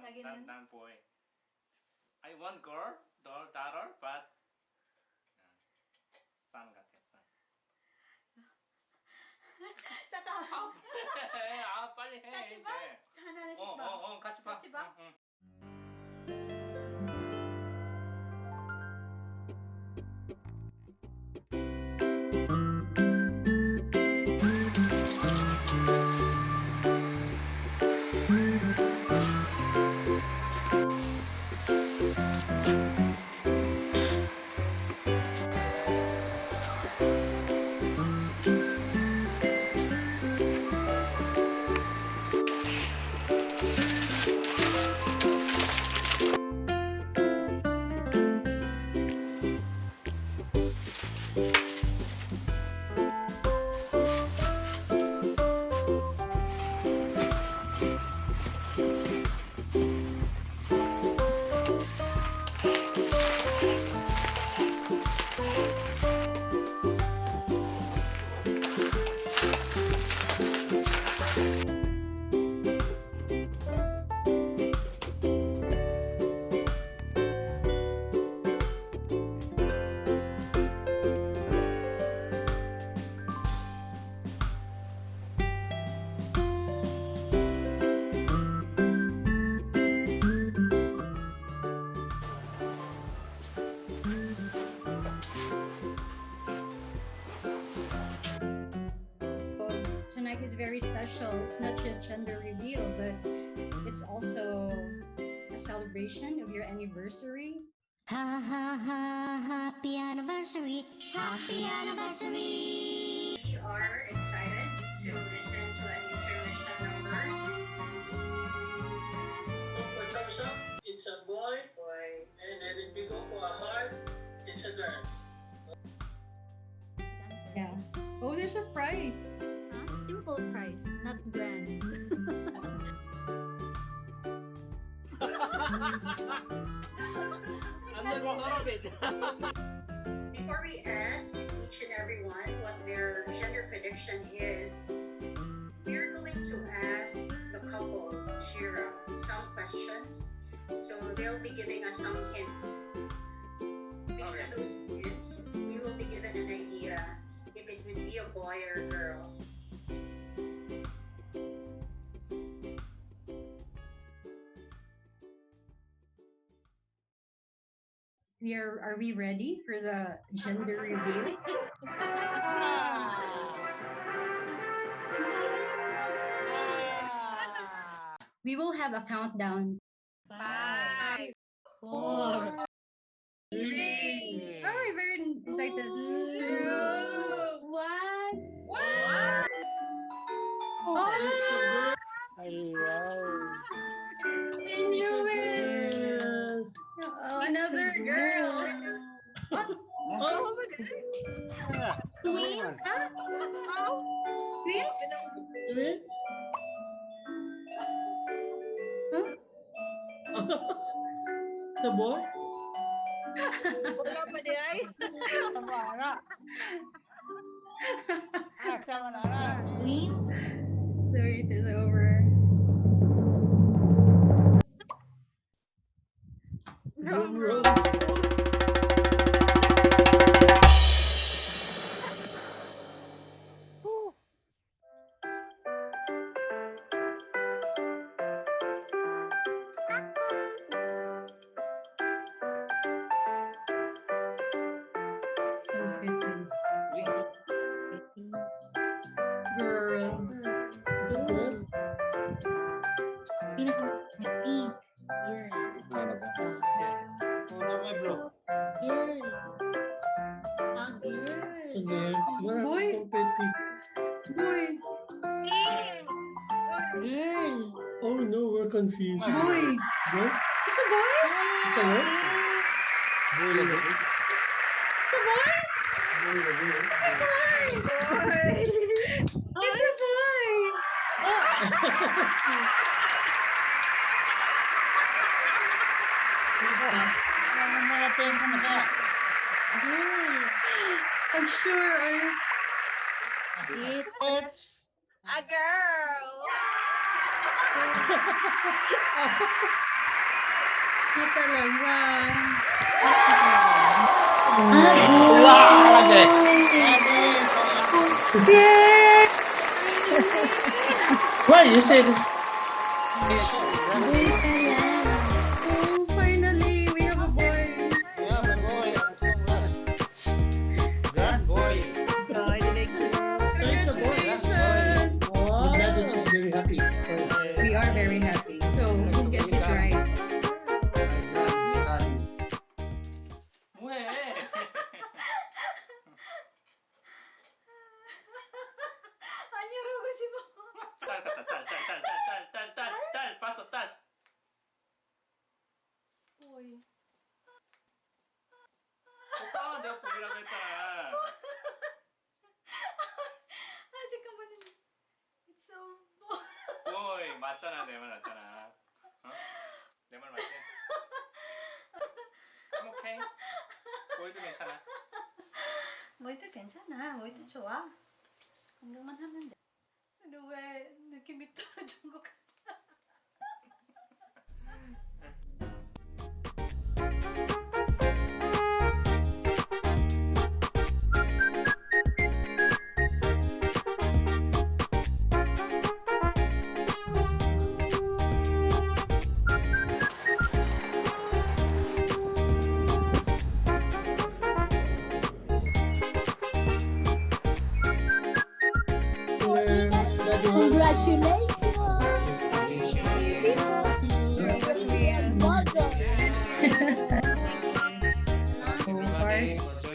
Not boy. I want girl, daughter, but son 같아, son. 잠깐만. 아, 빨리 해. 같이 봐? 하나씩 봐. 같이 봐. 같이 봐? 응. Tonight is very special. It's not just gender reveal, but it's also a celebration of your anniversary. Ha ha ha, happy anniversary, happy anniversary. We are excited to listen to an intermission number. For thumbs up, it's a boy. And then if you go for a heart, it's a girl. Yeah. Oh, there's a prize. Simple price, not grand. Before we ask each and every one what their gender prediction is, we're going to ask the couple, Shira, some questions. So they'll be giving us some hints. Based on those hints, we will be given an idea if it would be a boy or a girl. Are we ready for the gender reveal? We will have a countdown. 5, 4, 3. Oh, I'm very excited. 2, 1. Oh, I knew it. Oh, another girl. Twins? Twins? Twins? Huh? The boy? Wala pa di ay. Twins? The wait is over. Drum rolls. Girl. Pinaka-happy. Ano nga bro? Girl. A girl. Again. Boy. Boy. Girl. Oh no, we're confused. Boy. Boy? It's a boy? It's a what? Boy na boy? It's a boy? Boy na boy? It's a boy! It's a boy! I'm sure. It's a girl. Na talaga. Wow, okay. Yay! Why you said Boy pala. Oh, finally, we have a boy. Yeah, my boy. Grand boy. so it's a boy? Congratulations. The dad is just very happy. We are very happy. So, who gets it right? My grandson. Muhe. Tal, tal, tal, tal, tal, tal, tal, tal, tal, paso, tal. 오빠, 내가 보기라고 했잖아. 오이, 맞잖아, 내 말 맞잖아. 어? 내 말 맞지? 오케이. 보이도 괜찮아. 모히또 괜찮아. 모히또 좋아. 건강만 하면 돼. 근데 왜 느낌이 떨어진 것 같아? Oh, Parks.